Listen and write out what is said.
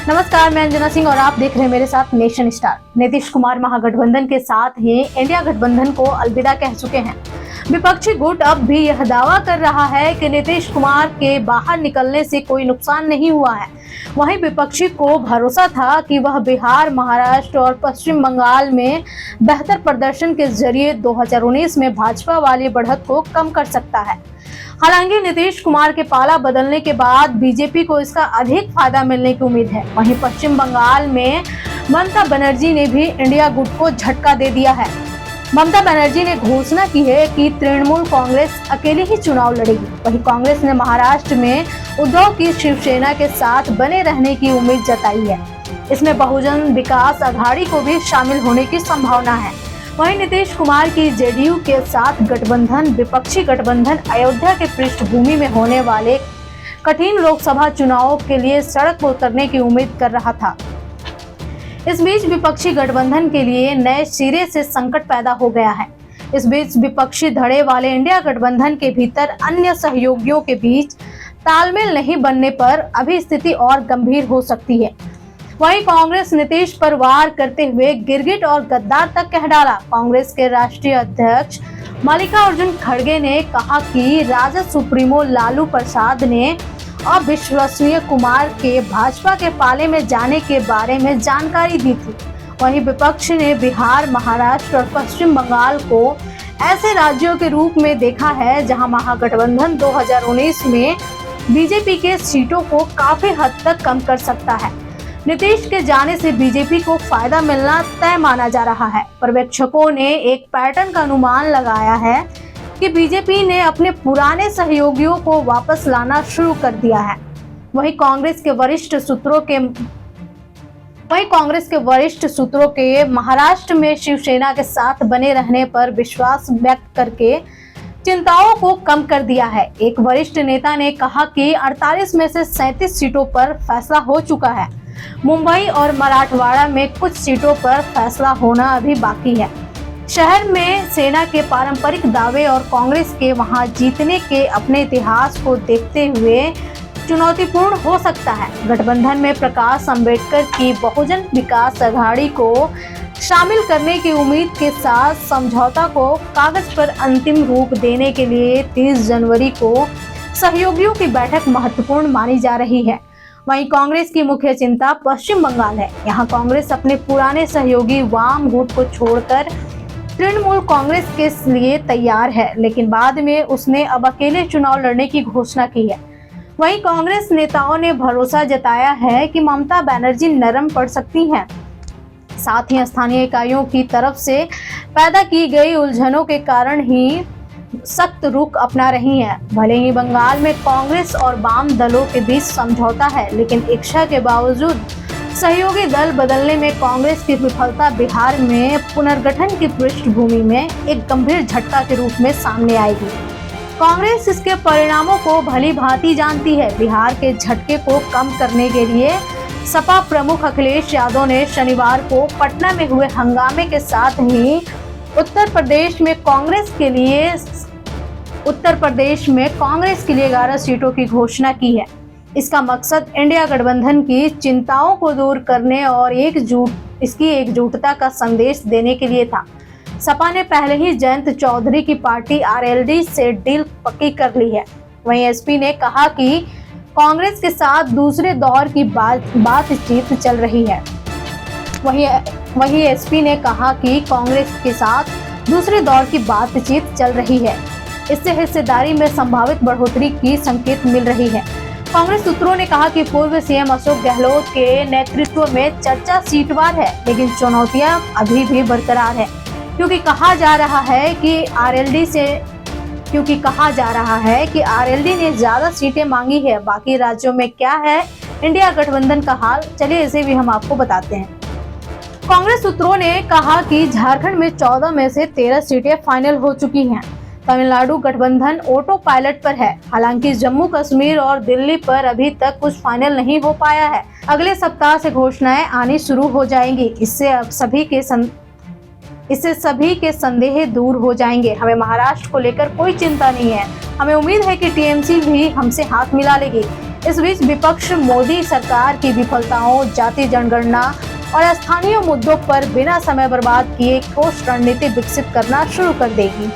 नमस्कार, मैं अंजना सिंह और आप देख रहे हैं मेरे साथ नेशन स्टार। नीतीश कुमार महागठबंधन के साथ ही इंडिया गठबंधन को अलविदा कह चुके हैं। विपक्षी गुट अब भी यह दावा कर रहा है कि नीतीश कुमार के बाहर निकलने से कोई नुकसान नहीं हुआ है। वहीं विपक्षी को भरोसा था कि वह बिहार, महाराष्ट्र और पश्चिम बंगाल में बेहतर प्रदर्शन के जरिए 2019 में भाजपा वाली बढ़त को कम कर सकता है। हालांकि नीतीश कुमार के पाला बदलने के बाद बीजेपी को इसका अधिक फायदा मिलने की उम्मीद है। वहीं पश्चिम बंगाल में ममता बनर्जी ने भी इंडिया गुट को झटका दे दिया है। ममता बनर्जी ने घोषणा की है कि तृणमूल कांग्रेस अकेली ही चुनाव लड़ेगी। वहीं कांग्रेस ने महाराष्ट्र में उद्धव की शिवसेना के साथ बने रहने की उम्मीद जताई है। इसमें बहुजन विकास आघाड़ी को भी शामिल होने की संभावना है। वहीं नीतीश कुमार की जेडीयू के साथ गठबंधन विपक्षी गठबंधन अयोध्या के पृष्ठभूमि में होने वाले कठिन लोकसभा चुनावों के लिए सड़क पर उतरने की उम्मीद कर रहा था। इस बीच विपक्षी गठबंधन के लिए नए सिरे से संकट पैदा हो गया है। इस बीच विपक्षी धड़े वाले इंडिया गठबंधन के भीतर अन्य सहयोगियों के बीच तालमेल नहीं बनने पर अभी स्थिति और गंभीर हो सकती है। वहीं कांग्रेस नीतीश पर वार करते हुए गिरगिट और गद्दार तक कह डाला। कांग्रेस के राष्ट्रीय अध्यक्ष मल्लिकार्जुन खड़गे ने कहा कि राजद सुप्रीमो लालू प्रसाद ने अविश्वसनीय कुमार के भाजपा के पाले में जाने के बारे में जानकारी दी थी। वहीं विपक्ष ने बिहार, महाराष्ट्र और पश्चिम बंगाल को ऐसे राज्यों के रूप में देखा है जहां महागठबंधन 2019 में बीजेपी के सीटों को काफी हद तक कम कर सकता है। नीतीश के जाने से बीजेपी को फायदा मिलना तय माना जा रहा है। पर्यवेक्षकों ने एक पैटर्न का अनुमान लगाया है कि बीजेपी ने अपने पुराने सहयोगियों को वापस लाना शुरू कर दिया है। वहीं कांग्रेस के वरिष्ठ सूत्रों के महाराष्ट्र में शिवसेना के साथ बने रहने पर विश्वास व्यक्त करके चिंताओं को कम कर दिया है। एक वरिष्ठ नेता ने कहा कि 48 में से 37 सीटों पर फैसला हो चुका है। मुंबई और मराठवाड़ा में कुछ सीटों पर फैसला होना अभी बाकी है। शहर में सेना के पारंपरिक दावे और कांग्रेस के वहां जीतने के अपने इतिहास को देखते हुए चुनौतीपूर्ण हो सकता है। गठबंधन में प्रकाश अंबेडकर की बहुजन विकास आघाड़ी को शामिल करने की उम्मीद के साथ समझौता को कागज पर अंतिम रूप देने के लिए 30 जनवरी को सहयोगियों की बैठक महत्वपूर्ण मानी जा रही है। वहीं कांग्रेस की मुख्य चिंता पश्चिम बंगाल है। यहां कांग्रेस अपने पुराने सहयोगी वाम गुट को छोड़कर तृणमूल कांग्रेस के लिए तैयार है, लेकिन बाद में उसने अब अकेले चुनाव लड़ने की घोषणा की है। वहीं कांग्रेस नेताओं ने भरोसा जताया है कि ममता बनर्जी नरम पड़ सकती हैं। साथ ही स्थानीय इकाइयों की तरफ से पैदा की गई उलझनों के कारण ही सख्त रुख अपना रही हैं। भले ही बंगाल में कांग्रेस और वाम दलों के बीच समझौता है, लेकिन इच्छा के बावजूद सहयोगी दल बदलने में कांग्रेस की विफलता बिहार में पुनर्गठन की पृष्ठभूमि में एक गंभीर झटका के रूप में सामने आएगी। कांग्रेस इसके परिणामों को भली भांति जानती है। बिहार के झटके को कम करने के लिए सपा प्रमुख अखिलेश यादव ने शनिवार को पटना में हुए हंगामे के साथ ही उत्तर प्रदेश में कांग्रेस के लिए 11 सीटों की घोषणा की है। इसका मकसद इंडिया गठबंधन की चिंताओं को दूर करने और इसकी एकजुटता का संदेश देने के लिए था। सपा ने पहले ही जयंत चौधरी की पार्टी आरएलडी से डील पक्की कर ली है। वहीं एसपी ने कहा कि कांग्रेस के साथ दूसरे दौर की बातचीत चल रही है। वहीं एसपी ने कहा कि कांग्रेस के साथ दूसरे दौर की बातचीत चल रही है। इससे हिस्सेदारी में संभावित बढ़ोतरी की संकेत मिल रही है। कांग्रेस सूत्रों ने कहा कि पूर्व सीएम अशोक गहलोत के नेतृत्व में चर्चा सीटवार है, लेकिन चुनौतियां अभी भी बरकरार है, क्योंकि कहा जा रहा है कि आरएलडी ने ज्यादा सीटें मांगी है। बाकी राज्यों में क्या है इंडिया गठबंधन का हाल, चलिए इसे भी हम आपको बताते हैं। कांग्रेस सूत्रों ने कहा कि झारखंड में 14 में से 13 सीटें फाइनल हो चुकी हैं। तमिलनाडु गठबंधन ऑटो पायलट पर है। हालांकि जम्मू कश्मीर और दिल्ली पर अभी तक कुछ फाइनल नहीं हो पाया है। अगले सप्ताह से घोषणाएं आनी शुरू हो जाएंगी। इससे अब सभी के संदेह दूर हो जाएंगे। हमें महाराष्ट्र को लेकर कोई चिंता नहीं है। हमें उम्मीद है कि टीएमसी भी हमसे हाथ मिला लेगी। इस बीच विपक्ष मोदी सरकार की विफलताओं, जाति जनगणना और स्थानीय मुद्दों पर बिना समय बर्बाद किए ठोस रणनीति विकसित करना शुरू कर देगी।